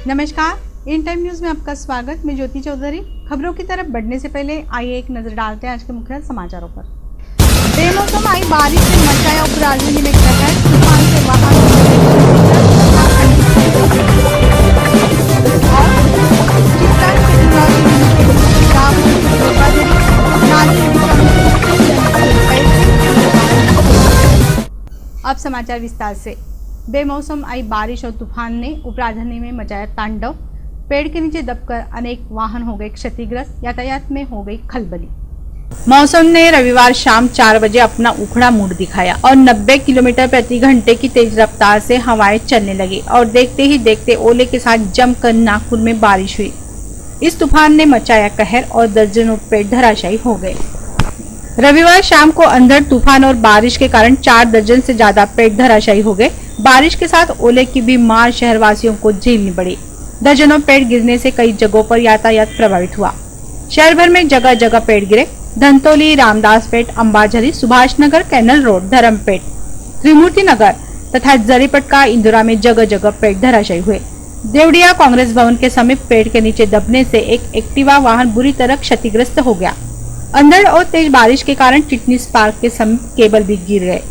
नमस्कार, in time news में आपका स्वागत। मैं ज्योति चौधरी। खबरों की तरफ बढ़ने से पहले आइए एक नजर डालते हैं आज के मुख्य समाचारों पर। बेमौसम आई बारिश से मचाया उपराजधानी में कहर, तूफान से वाहन अब समाचार विस्तार से। बेमौसम आई बारिश और तूफान ने उपराजधानी में मचाया तांडव। पेड़ के नीचे दबकर अनेक वाहन हो गए क्षतिग्रस्त, यातायात में हो गई खलबली। मौसम ने रविवार शाम 4 बजे अपना उखड़ा मूड दिखाया और 90 किलोमीटर प्रति घंटे की तेज रफ्तार से हवाएं चलने लगी और देखते ही देखते ओले के साथ जमकर नागपुर में बारिश हुई। इस तूफान ने मचाया कहर और दर्जनों पेड़ धराशायी हो गए। रविवार शाम को अंधड़ तूफान और बारिश के कारण 4 दर्जन से ज्यादा पेड़ धराशायी हो गए। बारिश के साथ ओले की भी मार शहरवासियों को झेलनी पड़ी। दर्जनों पेड़ गिरने से कई जगहों पर यातायात प्रभावित हुआ। शहर भर में जगह जगह पेड़ गिरे। धनतौली, रामदासपेट, अंबाझरी, सुभाष नगर, कैनल रोड, धर्मपेट, त्रिमूर्ति नगर तथा जरीपटका, इंदिरा में जगह जगह पेड़ धराशायी हुए। देवड़िया कांग्रेस भवन के समीप पेड़ के नीचे दबने से एक एक्टिवा वाहन बुरी तरह क्षतिग्रस्त हो गया। अंधड़ और तेज बारिश के कारण टिटनिस पार्क के समीप केबल भी गिर गए।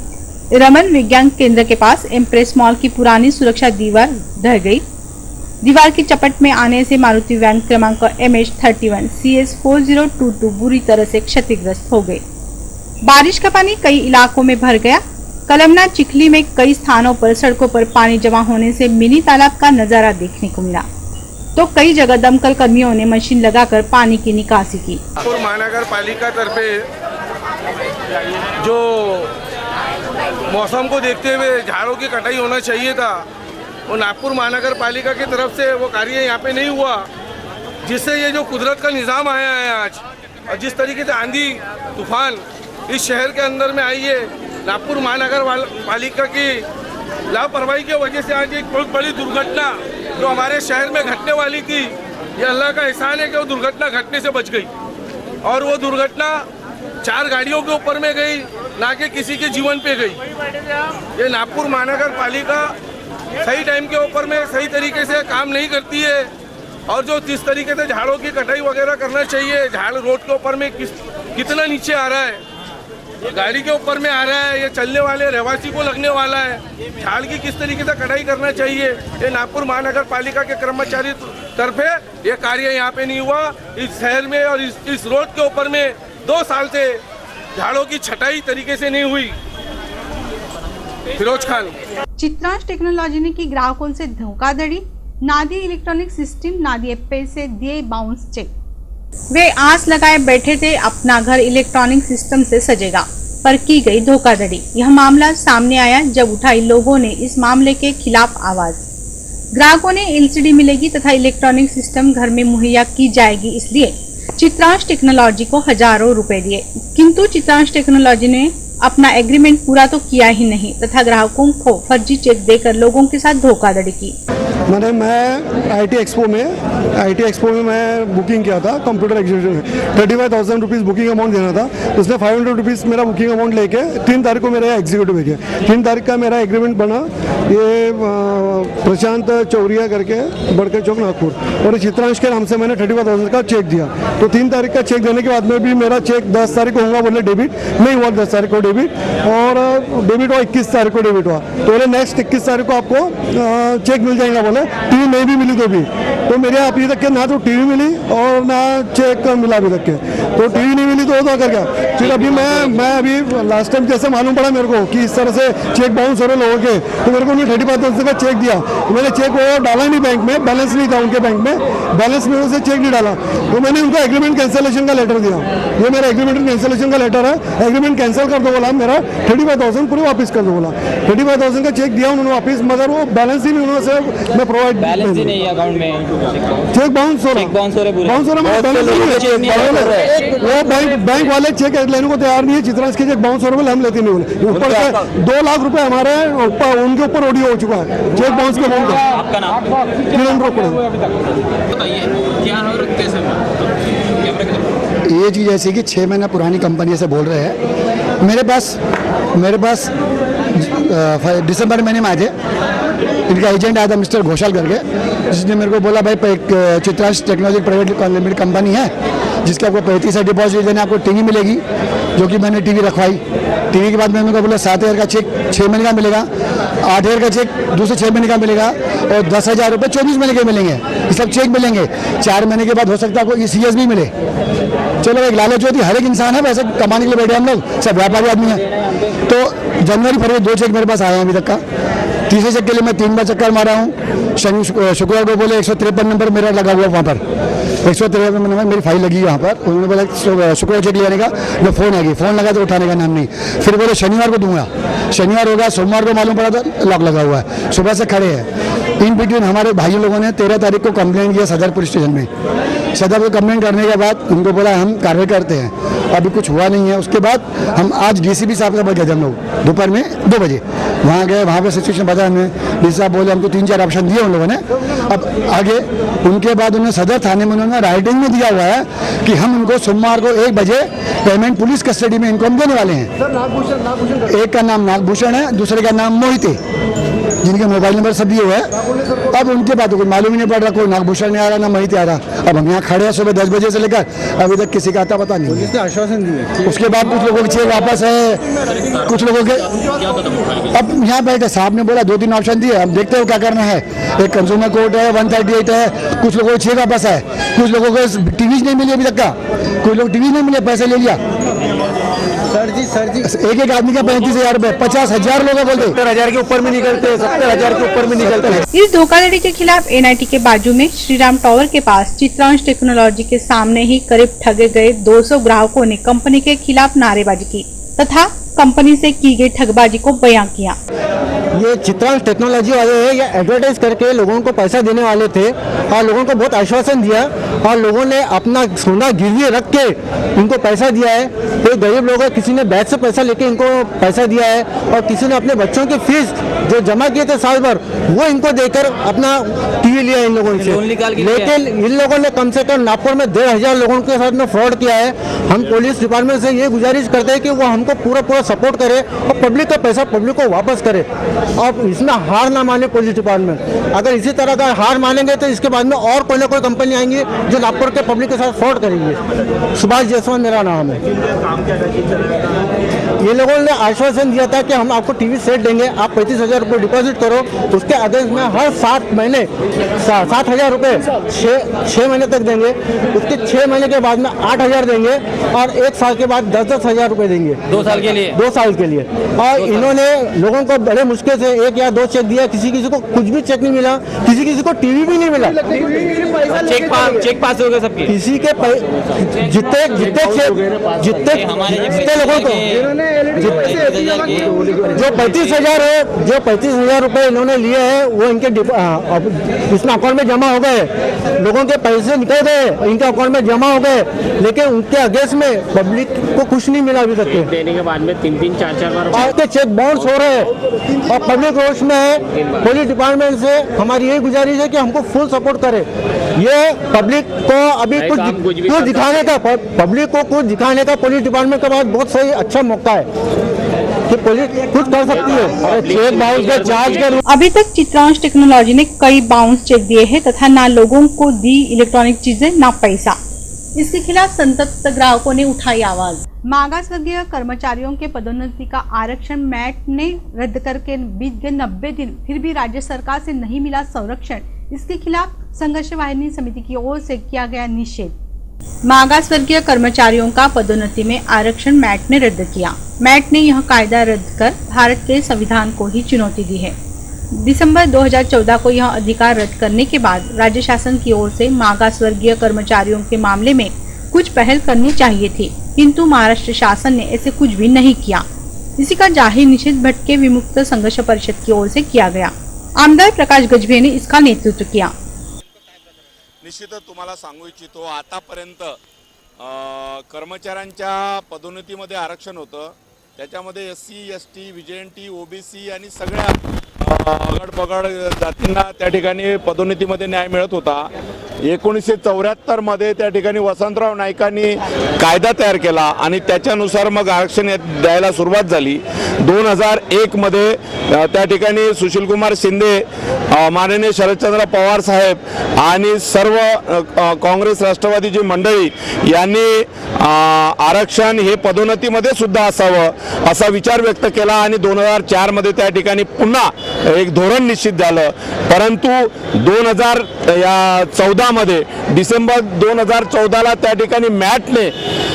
रमन विज्ञान केंद्र के पास एम्प्रेस मॉल की पुरानी सुरक्षा दीवार ढह गई। दीवार की चपेट में आने से मारुति वैन क्रमांक MH31 CS 4022 बुरी तरह से क्षतिग्रस्त हो गई। बारिश का पानी कई इलाकों में भर गया। कलमना चिखली में कई स्थानों पर सड़कों पर पानी जमा होने से मिनी तालाब का नजारा देखने को मिला, तो कई जगह दमकल कर्मियों ने मशीन लगाकर पानी की निकासी की। नागपुर महानगर पालिका तरफे जो मौसम को देखते हुए झाड़ों की कटाई होना चाहिए था, वो नागपुर महानगर पालिका की तरफ से वो कार्य यहाँ पे नहीं हुआ, जिससे ये जो कुदरत का निज़ाम आया है आज और जिस तरीके से आंधी तूफान इस शहर के अंदर में आई है, नागपुर महानगर पालिका की लापरवाही की वजह से आज एक बहुत बड़ी दुर्घटना जो हमारे शहर में घटने वाली थी, ये अल्लाह का एहसान है कि वो दुर्घटना घटने से बच गई। और वो दुर्घटना 4 गाड़ियों के ऊपर में गई, ना कि किसी के जीवन पे गई। ये नागपुर महानगर पालिका सही टाइम के ऊपर में सही तरीके से काम नहीं करती है और जो जिस तरीके से झाड़ों की कटाई वगैरह करना चाहिए, झाड़ रोड के ऊपर में कितना नीचे आ रहा है, गाड़ी के ऊपर में आ रहा है, ये चलने वाले रहवासी को लगने वाला है। झाड़ की किस तरीके से कटाई करना चाहिए, ये नागपुर महानगर पालिका के कर्मचारी तरफे ये कार्य यहाँ पे नहीं हुआ। इस शहर में और इस रोड के ऊपर में 2 साल से झाड़ों की छटाई तरीके से नहीं हुई। फिरोज खान। चित्रांश टेक्नोलॉजी ने की ग्राहकों से धोखाधड़ी। नादी इलेक्ट्रॉनिक सिस्टम नादी ऐप से दिए बाउंस चेक। वे आस लगाए बैठे थे अपना घर इलेक्ट्रॉनिक सिस्टम से सजेगा, पर की गई धोखाधड़ी। यह मामला सामने आया जब उठाई लोगों ने इस मामले के खिलाफ आवाज। ग्राहकों ने LCD मिलेगी तथा इलेक्ट्रॉनिक सिस्टम घर में मुहैया की जाएगी, इसलिए चित्रांश टेक्नोलॉजी को हजारों रुपए दिए, किंतु चित्रांश टेक्नोलॉजी ने अपना एग्रीमेंट पूरा तो किया ही नहीं तथा ग्राहकों को फर्जी चेक देकर लोगों के साथ धोखाधड़ी की। मैं IT एक्सपो में मैं बुकिंग किया था कंप्यूटर एग्जीक्यूटिव में। 35,000 रुपीज़ बुकिंग अमाउंट देना था, उसने 500 रुपीज़ मेरा बुकिंग अमाउंट लेके 3 तारीख को मेरा एग्जीक्यूटिव है। 3 तारीख का मेरा एग्रीमेंट बना। ये प्रशांत चौरिया करके बड़के चौक नागपुर, और चित्रांश के नाम से मैंने 35,000 का चेक दिया। तो 3 तारीख का चेक देने के बाद में भी मेरा चेक 10 तारीख को होगा बोले डेबिट, नहीं हुआ 10 तारीख को डेबिट, और डेबिट हुआ 21 तारीख को डेबिट हुआ। तो बोले नेक्स्ट 21 तारीख को आपको चेक मिल जाएगा बोले। टीवी नहीं भी मिली तो मेरे अभी तक के ना तो टीवी मिली और ना चेक मिला अभी तक के। तो टीवी नहीं मिली तो कर क्या। फिर अभी मैं अभी लास्ट टाइम जैसे मालूम पड़ा मेरे को कि इस तरह से चेक बाउंस हो रहे लोगों के, तो मेरे को 35,000 का चेक दिया। तो मैंने चेक वो डाला नहीं बैंक में, बैलेंस नहीं था उनके बैंक में, बैलेंस में से चेक नहीं डाला। तो मैंने उनको एग्रीमेंट कैंसिलेशन का लेटर दिया। ये मेरा एग्रीमेंट कैंसिलेशन का लेटर है, एग्रीमेंट कैंसिल कर दो बोला, मेरा 35,000 पूरे वापस कर दो बोला। 35,000 का चेक दिया उन्होंने वापस, मगर वो बैलेंस ही नहीं उन्होंने मैं प्रोवाइड बैलेंस ही नहीं अकाउंट में, चेक बाउंस हो रहा है। वो बैंक वाले चेक लेने को तैयार नहीं है। चित्रांश के चेक बाउंस हो रहे हम लेते नहीं बोले। ऊपर से 2 लाख रुपए हमारे उनके ऊपर ऑडियो हो चुका है चेक बाउंस के अमाउंट का। आपका नाम? किरण रोकड़ा। ये चीज़ ऐसी कि 6 महीना पुरानी कंपनी से बोल रहे हैं। मेरे पास दिसंबर महीने में आज इनका एजेंट आया था मिस्टर घोषाल करके, जिसने मेरे को बोला भाई एक Chitransh technology private limited company है जिसके आपको 35,000 डिपॉजिट देना, आपको टीवी मिलेगी, जो कि मैंने टीवी रखवाई। टीवी के बाद मैंने उनको बोला 7,000 का चेक 6 महीने का मिलेगा, 8,000 का चेक दूसरे 6 महीने का मिलेगा और 10,000 रुपये 24 महीने के मिलेंगे। ये सब चेक मिलेंगे। 4 महीने के बाद हो सकता है आपको ECS भी मिले। चलो एक लालच होती, हर एक इंसान है, वैसे कमाने के लिए बैठे हम लोग, सब व्यापारी आदमी हैं। तो जनवरी फरवरी 2 चेक मेरे पास आए हैं अभी तक का। तीसरे चेक के लिए मैं 3 बार चक्कर मारा हूँ। शनि शुक्रवार को बोले 153 नंबर मेरा लगा हुआ वहाँ पर, 153 नंबर मेरी फाइल लगी है वहाँ पर। उन्होंने बोला शुक्रवार चेक लेने का, मैं फ़ोन आ गई, फ़ोन लगा तो उठाने का नाम नहीं। फिर बोले शनिवार को दूंगा, शनिवार होगा, सोमवार को मालूम पड़ा था लॉक लगा हुआ है। सुबह से खड़े हैं। इन बिटवीन हमारे भाई लोगों ने 13 तारीख को कंप्लेंट किया सदर पुलिस स्टेशन में। सदर को कंप्लेंट करने के बाद उनको बोला हम कार्रवाई करते हैं, अभी कुछ हुआ नहीं है। उसके बाद हम आज DCP साहब के पास गए हम लोग दोपहर में 2 बजे वहाँ गए। वहाँ पे सिचुएशन बताया हमें, DCP साहब बोले हमको 3-4 ऑप्शन दिए उन लोगों ने। अब आगे उनके बाद उन्होंने सदर थाने में उन्होंने राइटिंग में दिया हुआ है कि हम उनको सोमवार को 1 बजे पेमेंट पुलिस कस्टडी में इनको हम देने वाले हैं। एक का नाम नागभूषण है, दूसरे का नाम मोहित है, जिनके मोबाइल नंबर सब दिए हुए हैं। अब उनके बाद कोई मालूम ही नहीं पड़ रहा, कोई नागभूषण नहीं आ रहा, ना मोहित आ रहा। अब हम यहाँ खड़े हैं सुबह 10 बजे से लेकर अभी तक किसी का आता पता नहीं है। आश्वासन दिए। उसके बाद कुछ लोगों के चेक वापस है, कुछ लोगों के अब यहाँ बैठे। साहब ने बोला 2-3 ऑप्शन दिए, हम देखते हो क्या करना है। एक कंज्यूमर कोर्ट है, 138 है, कुछ लोगों को चेक वापस है, कुछ लोगों को टीवी नहीं मिली अभी तक का, कुछ लोग टीवी नहीं मिले, पैसे ले लिया। सर जी एक आदमी का 35,000 रुपये, 50,000 लोग बोलते 70,000 के ऊपर में निकलते, 70,000 के ऊपर में निकलते हैं। इस धोखाधड़ी के खिलाफ NIT के बाजू में श्रीराम टावर के पास चित्रांश टेक्नोलॉजी के सामने ही करीब ठगे गए 200 ग्राहकों ने कंपनी के खिलाफ नारेबाजी की तथा कंपनी से की गई ठगबाजी को बयां किया। ये चित्रांश टेक्नोलॉजी वाले हैं, ये एडवर्टाइज करके लोगों को पैसा देने वाले थे और लोगों को बहुत आश्वासन दिया और लोगों ने अपना सोना गिरवी रख के इनको पैसा दिया है। कोई गरीब लोग है, किसी ने बैंक से पैसा लेके इनको पैसा दिया है और किसी ने अपने बच्चों की फीस जो जमा किए थे साल भर वो इनको देकर अपना टीवी लिया इन लोगों से। लेकिन इन लोगों ने कम से कम नागपुर में 1,500 लोगों के साथ में फ्रॉड किया है। हम पुलिस डिपार्टमेंट से ये गुजारिश करते हैं कि वो हमको पूरा सपोर्ट करे और पब्लिक का पैसा पब्लिक को वापस करे और इसमें हार ना माने पुलिस डिपार्टमेंट। अगर इसी तरह का हार मानेंगे तो इसके बाद में और कोई ना कोई कंपनी आएंगी जो नागपुर के पब्लिक के साथ फ्रॉड करेंगे। सुभाष जायसवाल मेरा नाम है। ये लोगों ने आश्वासन दिया था कि हम आपको टीवी सेट देंगे, आप 35,000 रुपये डिपॉजिट करो, उसके अगेंस्ट में हर 7 महीने 7,000 रुपये 6 महीने तक देंगे, उसके 6 महीने के बाद में 8,000 देंगे और 1 साल के बाद 10,000 रुपये देंगे 2 साल के लिए 2 साल के लिए। और इन्होंने लोगों को बड़े मुश्किल से 1 या 2 चेक दिया, किसी को कुछ भी चेक नहीं मिला, किसी को टीवी भी नहीं मिला। चेक पास हो गए सबके, किसी के जितने लोगों को जो 35,000 रुपए इन्होंने लिए हैं वो इनके इसमें अकाउंट में जमा हो गए। लोगों के पैसे निकल गए, इनके अकाउंट में जमा हो गए, लेकिन उनके अगेंस्ट में पब्लिक को कुछ नहीं मिला अभी तक। देने के बाद में 3-3, 4-4 बार आपके चेक बाउंस हो रहे हैं और पब्लिक रोष में है। पुलिस डिपार्टमेंट से हमारी यही गुजारिश है कि हमको फुल सपोर्ट करे। ये पब्लिक को अभी कुछ दिखाने का, पब्लिक को कुछ दिखाने का पुलिस डिपार्टमेंट के पास बहुत सही अच्छा मौका है कि पुलिस कुछ कर सकती है। चेक बाउंस का चार्ज कर। अभी तक चित्रांश टेक्नोलॉजी ने कई बाउंस चेक दिए हैं तथा ना लोगों को दी इलेक्ट्रॉनिक चीजें ना पैसा। इसके खिलाफ संतप्त ग्राहकों ने उठाई आवाज। मागासवर्गीय कर्मचारियों के पदोन्नति का आरक्षण मैट ने रद्द करके बीत गए 90 दिन, फिर भी राज्य सरकार से नहीं मिला संरक्षण। इसके खिलाफ संघर्ष वाहिनी समिति की ओर से किया गया निषेध। मागासवर्गीय कर्मचारियों का पदोन्नति में आरक्षण मैट ने रद्द किया। मैट ने यह कायदा रद्द कर भारत के संविधान को ही चुनौती दी है। दिसंबर 2014 को यह अधिकार रद्द करने के बाद राज्य शासन की ओर से मागासवर्गीय कर्मचारियों के मामले में कुछ पहल करनी चाहिए थी, किंतु महाराष्ट्र शासन ने ऐसे कुछ भी नहीं किया। इसी का जाहीर निषेध भटके विमुक्त संघर्ष परिषद की ओर से किया गया। आमदार प्रकाश गजभिये ने इसका नेतृत्व किया। निश्चितच तुम्हाला सांगू इच्छितो, आतापर्यंत कर्मचाऱ्यांच्या पदोन्नतीमध्ये आरक्षण होतं, त्याच्यामध्ये SC, ST, VJNT, OBC आणि सगळ्या अगड बगड जातींना त्या ठिकाणी पदोन्नतीमध्ये न्याय मिळत होता। 1974 मध्ये त्या ठिकाणी वसंतराव नाईकांनी कायदा तयार केला आणि त्याच्यानुसार मग आरक्षण द्यायला सुरुवात झाली. 2001 मध्ये त्या ठिकाणी सुशीलकुमार शिंदे, माननीय शरदचंद्र पवार साहेब आणि सर्व काँग्रेस राष्ट्रवादीची मंडळी यांनी आरक्षण हे पदोन्नतीमध्ये सुद्धा असावं असा विचार व्यक्त केला आणि 2004 मध्ये त्या ठिकाणी पुन्हा एक धोरण निश्चित झालं. परंतु 2014 मध्ये डिसेंबर 2014ला त्या ठिकाणी मॅटने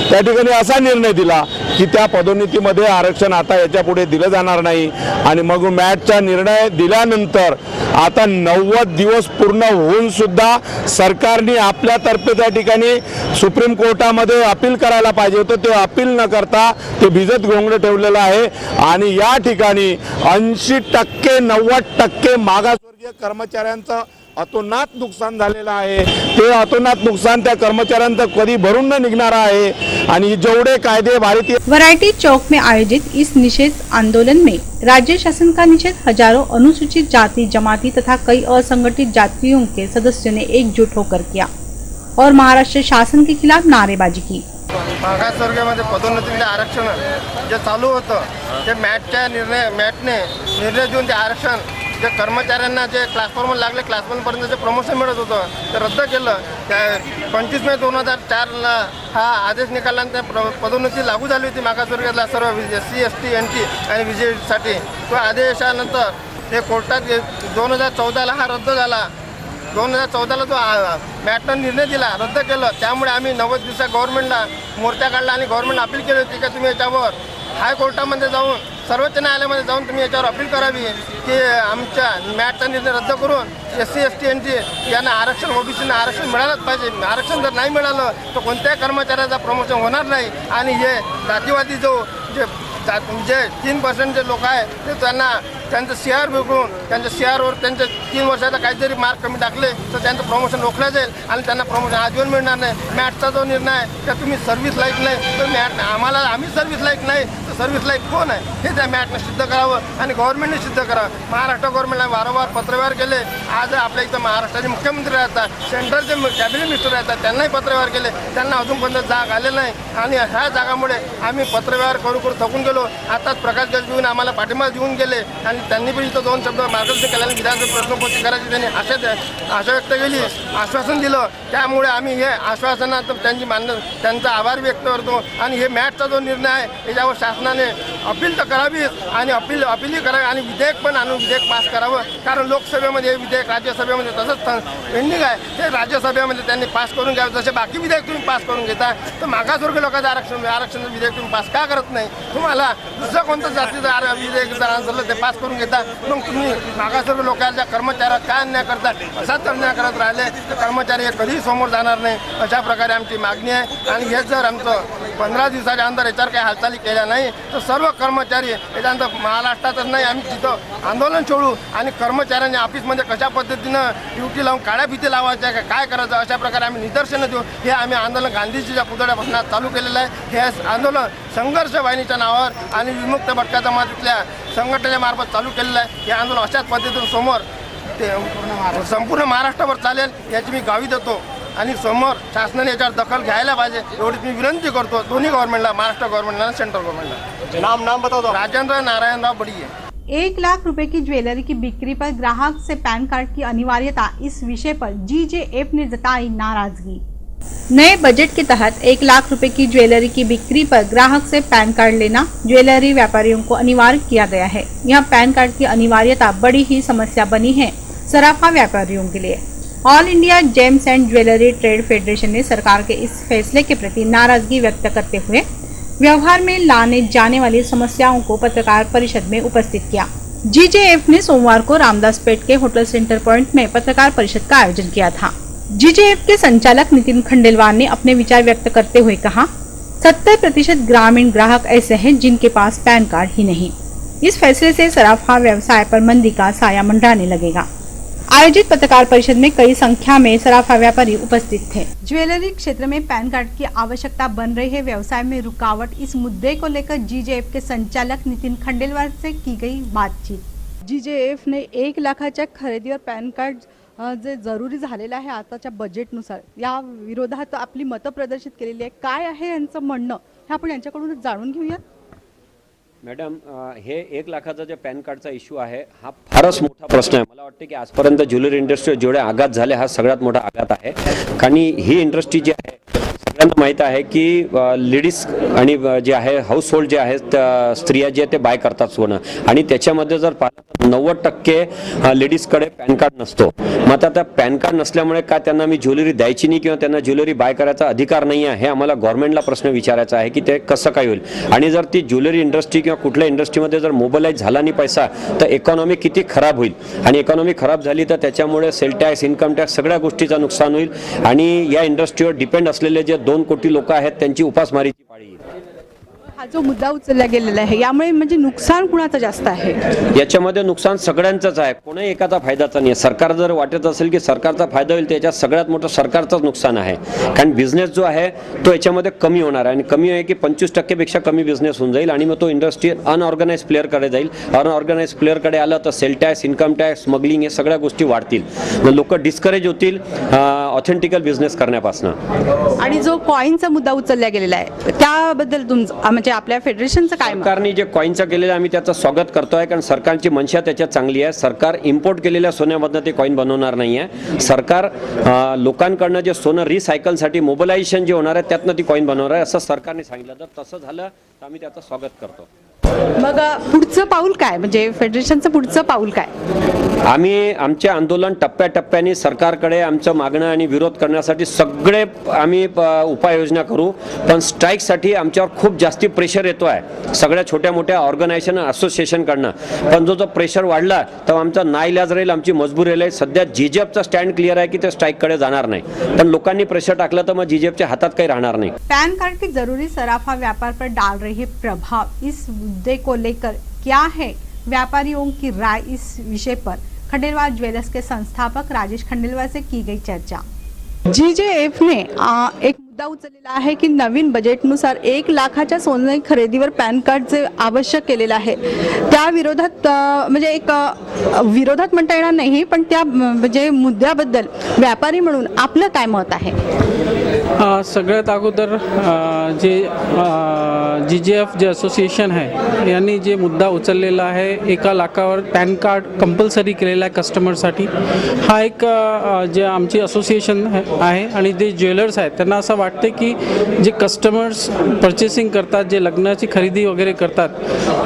त्या ठिकाणी असा निर्णय दिला की त्या पदोन्नतीमध्ये आरक्षण आता याच्या पुढे दिलं जाणार नाही. आणि मग मॅटचा निर्णय दिल्यानंतर आता 90 दिवस पूर्ण होऊन सुद्धा सरकारने आपल्यातर्फे त्या ठिकाणी सुप्रीम कोर्टामध्ये अपील करायला पाहिजे होतं. ते अपील न करता ते भिजत घोंगडं ठेवलेलं आहे. आणि या ठिकाणी 80% 90% मागासवर्गीय कर्मचाऱ्यांचं अतोनात नुकसान झालेलं आहे. ते अतोनात नुकसान त्या कर्मचाऱ्यांचं कधी भरून न निघणार आहे. आणि जेवढे कायदे भारतीय वैरायटी चौक में आयोजित इस निषेध आंदोलन में राज्य शासन का निषेध हजारों अनुसूचित जाति जमाती तथा कई असंगठित जातियों के सदस्यों ने एकजुट होकर किया और महाराष्ट्र शासन के खिलाफ नारेबाजी की. मागासवर्गामध्ये पदोन्नतीमध्ये आरक्षण जे चालू होतं ते मॅटने निर्णय देऊन ते आरक्षण जे कर्मचाऱ्यांना जे क्लास 4 लागले, क्लास 1पर्यंत जे प्रमोशन मिळत होतं ते रद्द केलं. त्या 25 मे 2004ला हा आदेश निघाला आणि त्या पदोन्नती लागू झाली होती मागासवर्गातल्या सर्व SC ST NT आणि विजेसाठी. तो आदेशानंतर ते कोर्टात 2014ला हा रद्द झाला. 2014ला जो मॅटनं निर्णय दिला, रद्द केलं. त्यामुळे आम्ही 90 दिवसात गव्हर्नमेंटला मोर्चा काढला आणि गव्हर्नमेंट अपील केली होती की तुम्ही याच्यावर हायकोर्टामध्ये जाऊन सर्वोच्च न्यायालयामध्ये जाऊन तुम्ही याच्यावर अपील करावी की आमच्या मॅटचा निर्णय रद्द करून SC ST NT यांना आरक्षण, OBCना आरक्षण मिळालंच पाहिजे. आरक्षण जर नाही मिळालं तर कोणत्याही कर्मचाऱ्याचा प्रमोशन होणार नाही. आणि हे जातीवादी जे 3% जे लोक आहे ते त्यांचं CR बिघडून त्यांच्या CRवर त्यांचे 3 वर्षाचा काहीतरी मार्क कमी टाकले तर त्यांचं प्रमोशन रोखलं जाईल आणि त्यांना प्रमोशन आजीवन मिळणार नाही. मॅटचा जो निर्णय आहे त्या तुम्ही सर्व्हिस लाईक नाही तर मॅट आम्ही सर्व्हिस लाईक नाही तर सर्व्हिस लाईक कोण आहे हे त्या मॅटनं सिद्ध करावं आणि गव्हर्नमेंटने सिद्ध करावं. महाराष्ट्र गव्हर्नमेंटला वारंवार पत्रव्यवहार केले. आज आपल्या इथं महाराष्ट्राचे मुख्यमंत्री राहतात, सेंट्रलचे कॅबिनेट मिनिस्टर राहतात, त्यांनाही पत्रव्यवहार केले. त्यांना अजूनपर्यंत जाग आले नाही आणि ह्या जागामुळे आम्ही पत्रव्यवहार करू थकून गेलो. आताच प्रकाश गजबीहून आम्हाला पाठिंबा देऊन गेले आणि त्यांनी पण इथं 2 शब्द मार्गदर्शन केल्याने विधानसभा प्रश्नोत्तरी करायची त्यांनी आशा व्यक्त केली, आश्वासन दिलं. त्यामुळे आम्ही हे आश्वासनात त्यांचा आभार व्यक्त करतो. आणि हे मॅटचा जो निर्णय आहे याच्यावर शासनाने अपील तर करावीच आणि अपीलही करावी आणि विधेयक पण आणून विधेयक पास करावं. कारण लोकसभेमध्ये हे विधेयक राज्यसभेमध्ये तसंच पेंडिंग आहे. ते राज्यसभेमध्ये त्यांनी पास करून घ्यावं. जसे बाकी विधेयक तुम्ही पास करून घेता तर मागासवर्गीय लोकांचं आरक्षणाचं विधेयक तुम्ही पास का करत नाही? तुम्हाला दुसरं कोणतं जातीचं विधेयक जर आणलं ते पास करून घेता. मग तुम्ही मागासवर्गीय लोकांच्या कर्मचाऱ्यावर काय अन्याय करता? असाच अन्याय करत राहिले तर कर्मचारी हे कधीही समोर जाणार नाही. अशा प्रकारे आमची मागणी आहे. आणि हे जर आमचं 15 दिवसाच्या अंदर याच्यावर काही हालचाली केल्या नाही तर सर्व कर्मचारी याच्यानंतर महाराष्ट्रातच नाही आम्ही तिथं आंदोलन सोडू आणि कर्मचाऱ्यांनी ऑफिसमध्ये कशा पद्धतीनं ड्युटी लावून काळ्या भीती लावायच्या काय करायचं अशा प्रकारे आम्ही निदर्शनं देऊ. हे आम्ही आंदोलन गांधीजीच्या पुतळ्यापासून चालू केलेलं आहे. हे आंदोलन संघर्ष वाहिनीच्या नावावर आणि विमुक्त भटका जमातीतल्या संघटनेच्या मार्फत चालू केलेलं आहे. हे आंदोलन अशाच पद्धतीनं समोर ते संपूर्ण महाराष्ट्रावर चालेल याची मी ग्वाही देतो. आणि समोर शासनाने याच्यावर दखल घ्यायला पाहिजे एवढीच मी विनंती करतो दोन्ही गव्हर्नमेंटला, महाराष्ट्र गव्हर्नमेंटला आणि सेंट्रल गव्हर्नमेंटला. नाम बताओ. राजेंद्र नारायणराव बड़िए. 1 लाख रुपए की ज्वेलरी की बिक्री पर ग्राहक से पैन कार्ड की अनिवार्यता, इस विषय पर GJF ने जताई नाराजगी. नए बजट के तहत 1 लाख रुपए की ज्वेलरी की बिक्री पर ग्राहक से पैन कार्ड लेना ज्वेलरी व्यापारियों को अनिवार्य किया गया है. यह पैन कार्ड की अनिवार्यता बड़ी ही समस्या बनी है सराफा व्यापारियों के लिए. All India James and jewellery trade federation ने सरकार के इस फैसले के प्रति नाराजगी व्यक्त करते हुए व्यवहार में लाने जाने वाली समस्याओं को पत्रकार परिषद में उपस्थित किया. GJF ने सोमवार को रामदासपेट के होटल सेंटर पॉइंट में पत्रकार परिषद का आयोजन किया था. GJF के संचालक नितिन खंडेलवाल ने अपने विचार व्यक्त करते हुए कहा, 70% ग्रामीण ग्राहक ऐसे हैं जिनके पास पैन कार्ड ही नहीं. इस फैसले से सराफा व्यवसाय पर मंदी का साया मंडराने लगेगा. आयोजित पत्रकार परिषद में कई संख्या में सराफा व्यापारी उपस्थित थे. ज्वेलरी क्षेत्र में पैन कार्ड की आवश्यकता बन रही है व्यवसाय में रुकावट, इस मुद्दे को लेकर GJF के संचालक नितिन खंडेलवाल से की गई बातचीत. GJF ने 1 लाखाच्या खरेदीवर पॅन कार्ड जे जरुरी झालेलं आहे आताच्या बजेटनुसार या विरोधात आपली मतं प्रदर्शित केलेली आहे. काय आहे यांचं म्हणणं हे आपण यांच्याकडूनच जाणून घेऊया. मॅडम, हे 1 लाखाचा जे पॅन कार्डचा इश्यू आहे हा फारच मोठा प्रश्न आहे. मला वाटतं की आजपर्यंत ज्वेलरी इंडस्ट्री जेवढे आघात झाले हा सगळ्यात मोठा आघात आहे. कारण ही इंडस्ट्री जी आहे सगळ्यांना माहीत आहे की लेडीज आणि जे आहे हाऊसहोल्ड जे आहेत स्त्रिया जे ते बाय करतात सोनं, आणि त्याच्यामध्ये जर 90% लेडीजकडे पॅन कार्ड नसतो. मग आता त्या पॅन कार्ड नसल्यामुळे का त्यांना मी ज्वेलरी द्यायची नाही किंवा त्यांना ज्वेलरी बाय करायचा अधिकार नाही आहे, हे आम्हाला गव्हर्नमेंटला प्रश्न विचारायचा आहे की ते कसं काय होईल. आणि जर ती ज्वेलरी इंडस्ट्री किंवा कुठल्या इंडस्ट्रीमध्ये जर मोबिलाइज झाला नाही पैसा तर इकॉनॉमी किती खराब होईल. आणि इकॉनॉमी खराब झाली तर त्याच्यामुळे सेल टॅक्स, इन्कम टॅक्स सगळ्या गोष्टीचं नुकसान होईल. आणि या इंडस्ट्रीवर डिपेंड असलेले जे 2 कोटी लोक आहेत त्यांची उपासमारीची पाळी येईल. हा जो मुद्दा उचलला गेलेला आहे यामुळे म्हणजे नुकसान कुणाचं जास्त आहे? याच्यामध्ये नुकसान सगळ्यांचंच आहे, कोणाही एकाचा फायदाचा नाही आहे. सरकार जर वाटत असेल की सरकारचा फायदा होईल त्याच्यात सगळ्यात मोठं सरकारचंच नुकसान आहे. कारण बिझनेस जो आहे तो याच्यामध्ये कमी होणार आहे, आणि कमी आहे की 25% पेक्षा कमी बिझनेस होऊन जाईल. आणि मग तो इंडस्ट्री अनऑर्गनाइज प्लेअरकडे जाईल. अनऑर्गनाइज प्लेअरकडे आलं तर sale tax, income tax, smuggling हे सगळ्या गोष्टी वाढतील. लोक डिस्करेज होतील ऑथेंटिकल बिझनेस करण्यापासून. आणि जो कॉईनचा मुद्दा उचलला गेलेला आहे त्याबद्दल तुमचं म्हणजे आपल्या फेडरेशनचं काय मत? सरकारने जे कॉईनचं केलेलं आम्ही त्याचं स्वागत करतोय, कारण सरकारची मनशा त्याच्यात चांगली आहे. सरकार इम्पोर्ट केलेल्या सोन्यामधनं ते कॉईन बनवणार नाही आहे. सरकार लोकांकडनं जे सोनं रिसायकलसाठी मोबिलायझेशन जे होणार आहे त्यातनं ती कॉईन बनवणार आहे असं सरकारने सांगितलं. जर तसं झालं तर आम्ही त्याचं स्वागत करतो. मग पुढचं पाऊल काय, म्हणजे फेडरेशनचं पुढचं पाऊल काय? आम्ही आमचे आंदोलन टप्प्याटप्प्याने सरकारकडे आमचं मागणं आणि विरोध करण्यासाठी सगळे आम्ही उपाययोजना करू. पण स्ट्राईकसाठी आमच्यावर खूप जास्ती प्रेशर येतो आहे सगळ्या छोट्या मोठ्या ऑर्गनायझेशन असोसिएशनकडनं. पण जो प्रेशर वाढला तर आमचा नाईलाज राहील, आमची मजबुरी राहील. सध्या जीजेपचा स्टँड क्लिअर आहे की ते स्ट्राईककडे जाणार नाही, पण लोकांनी प्रेशर टाकलं तर मग जीजेपच्या हातात काही राहणार नाही. पैन कार्ड की जरूरी सराफा व्यापार पर डाल रहे प्रभाव, इस मुद्दे को लेकर क्या है व्यापारियों की राय? इस विषय पर खंडेलवाल ज्वेलर्स के संस्थापक राजेश खंडेलवाल से की गई चर्चा. जीजेएफ ने एक मुद्दा उचललेला आहे की नवीन बजेटनुसार 1 लाखाच्या सोने खरेदीवर पॅन कार्डचे आवश्यक केलेलं आहे. त्या विरोधात म्हणजे एक विरोधात म्हणता येणार नाही, पण त्या म्हणजे मुद्द्याबद्दल व्यापारी म्हणून आपलं काय मत आहे? सगळ्यात अगोदर जे जीजेएफ जे असोसिएशन आहे यांनी जे मुद्दा उचललेला आहे 1 लाखावर पॅन कार्ड कंपल्सरी केलेला आहे कस्टमरसाठी. हा एक जे आमची असोसिएशन आहे आणि जे ज्वेलर्स आहेत त्यांना असं वाटते की जे कस्टमर्स परचेसिंग करतात, जे लग्नाची खरेदी वगैरे करतात,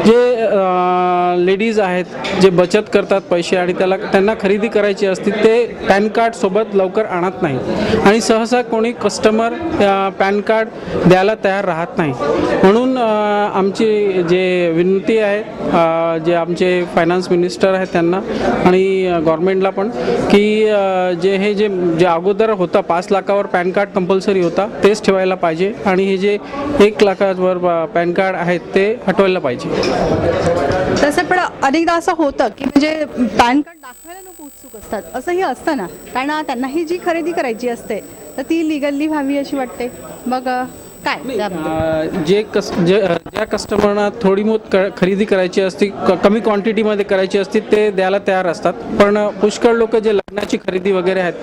जे लेडीज आहेत जे बचत करतात पैसे आणि त्यांना खरेदी करायची असते ते पॅन कार्ड सोबत लवकर आणत नाही. आणि सहसा कोणी कस्टमर पॅन कार्ड द्यायला तयार राहत नाही. म्हणून आमची जे विनंती आहे जे आमचे फायनान्स मिनिस्टर आहेत त्यांना आणि गव्हर्नमेंटला पण की जे अगोदर होता 5 लाखावर पॅन कार्ड कंपल्सरी होता तेच ठेवायला पाहिजे, आणि हे जे 1 लाखावर पॅन कार्ड आहेत ते हटवायला पाहिजे. तसं पण अनेकदा असं होतं की म्हणजे पॅन कार्ड दाखवायला लोक उत्सुक असतात, असंही असतं ना, कारण त्यांनाही जी खरेदी करायची असते तर ती लिगली व्हावी अशी वाटते. मग काय ज्या कस्टमरना थोडी बहुत खरेदी करायची असते, कमी क्वांटिटीमध्ये करायची असते ते द्यायला तयार असतात. पण पुष्कळ लोक जे लग्नाची खरेदी वगैरे आहेत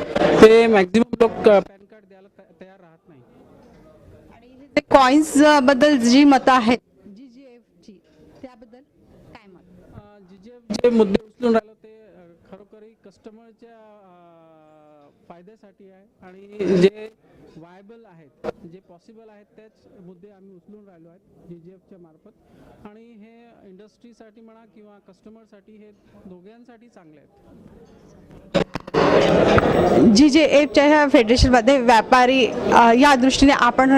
ते मॅक्झिमम लोक पॅन कार्ड द्यायला तयार राहत नाही. आणि कॉइन्स बद्दल जी मतं आहेत जीजीएफची त्याबद्दल काय मत? जीजेएफ जे मुद्दे उचलून राहिलो ते खरोखरी कस्टमरच्या फायद्यासाठी आहे, आणि जे वायबल आहेत, जे पॉसिबल आहेत तेच मुद्दे आम्ही उचलून राहिलो आहेत जीजेएफच्या मार्फत. आणि हे इंडस्ट्रीसाठी म्हणा किंवा कस्टमरसाठी हे दोघांसाठी चांगले आहेत. जीजेएफच्या ह्या फेडरेशनमध्ये व्यापारी या दृष्टीने आपण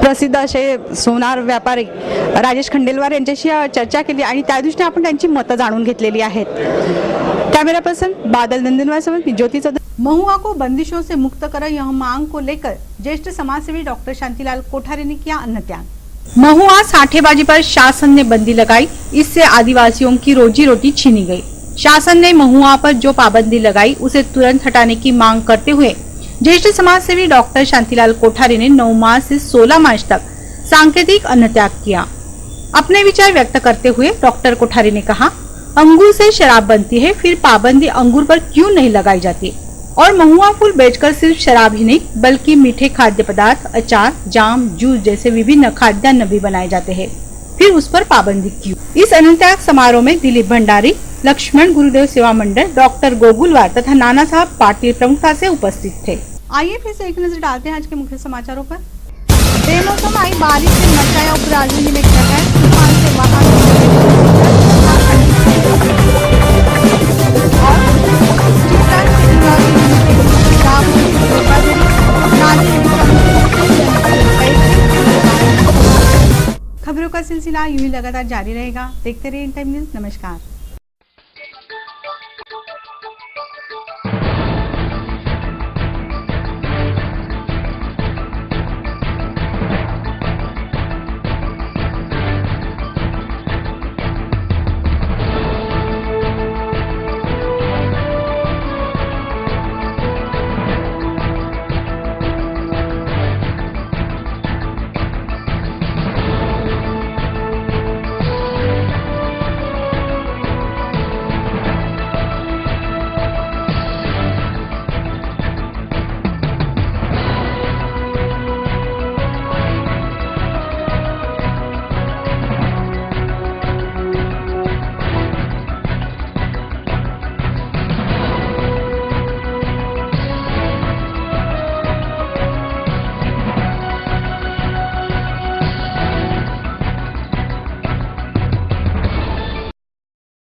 प्रसिद्ध असे सोनार व्यापारी राजेश खंडेलवाल यांच्याशी चर्चा केली आणि त्या दृष्टीने आपण त्यांची मतं जाणून घेतलेली आहेत. कैमरा पर्सन बादल नंदनवार समझ ज्योति चौधरी. महुआ को बंदिशों से मुक्त कर यह मांग को लेकर ज्येष्ठ समाजसेवी डॉक्टर शांतिलाल कोठारी ने किया अन्न त्याग. महुआ साठेबाजी पर शासन ने बंदी लगाई, इससे आदिवासियों की रोजी रोटी छीनी गई. शासन ने महुआ पर जो पाबंदी लगाई उसे तुरंत हटाने की मांग करते हुए ज्येष्ठ समाजसेवी डॉक्टर शांतिलाल कोठारी ने 9 मार्च से 16 मार्च तक सांकेतिक अन्न त्याग किया. अपने विचार व्यक्त करते हुए डॉक्टर कोठारी ने कहा, अंगूर से शराब बनती है, फिर पाबंदी अंगूर पर क्यों नहीं लगाई जाती? और महुआ फूल बेचकर सिर्फ शराब ही नहीं बल्कि मीठे खाद्य पदार्थ, अचार, जाम, जूस जैसे विभिन्न खाद्यान्न भी बनाए जाते हैं, फिर उस पर पाबंदी क्यों? इस अनंतयाग समारोह में दिलीप भंडारी, लक्ष्मण गुरुदेव सेवा मंडल, डॉक्टर गोगुलवार तथा नाना साहब पाटिल प्रमुखता से उपस्थित थे। आइए फिर से एक नजर डालते हैं आज के मुख्य समाचारों पर। बेमौसम आई बारिश से मचाया उपराजधानी में कहर, तूफान से खबरों का सिलसिला यूं ही लगातार जारी रहेगा। देखते रहिए इन टाइम न्यूज़। नमस्कार।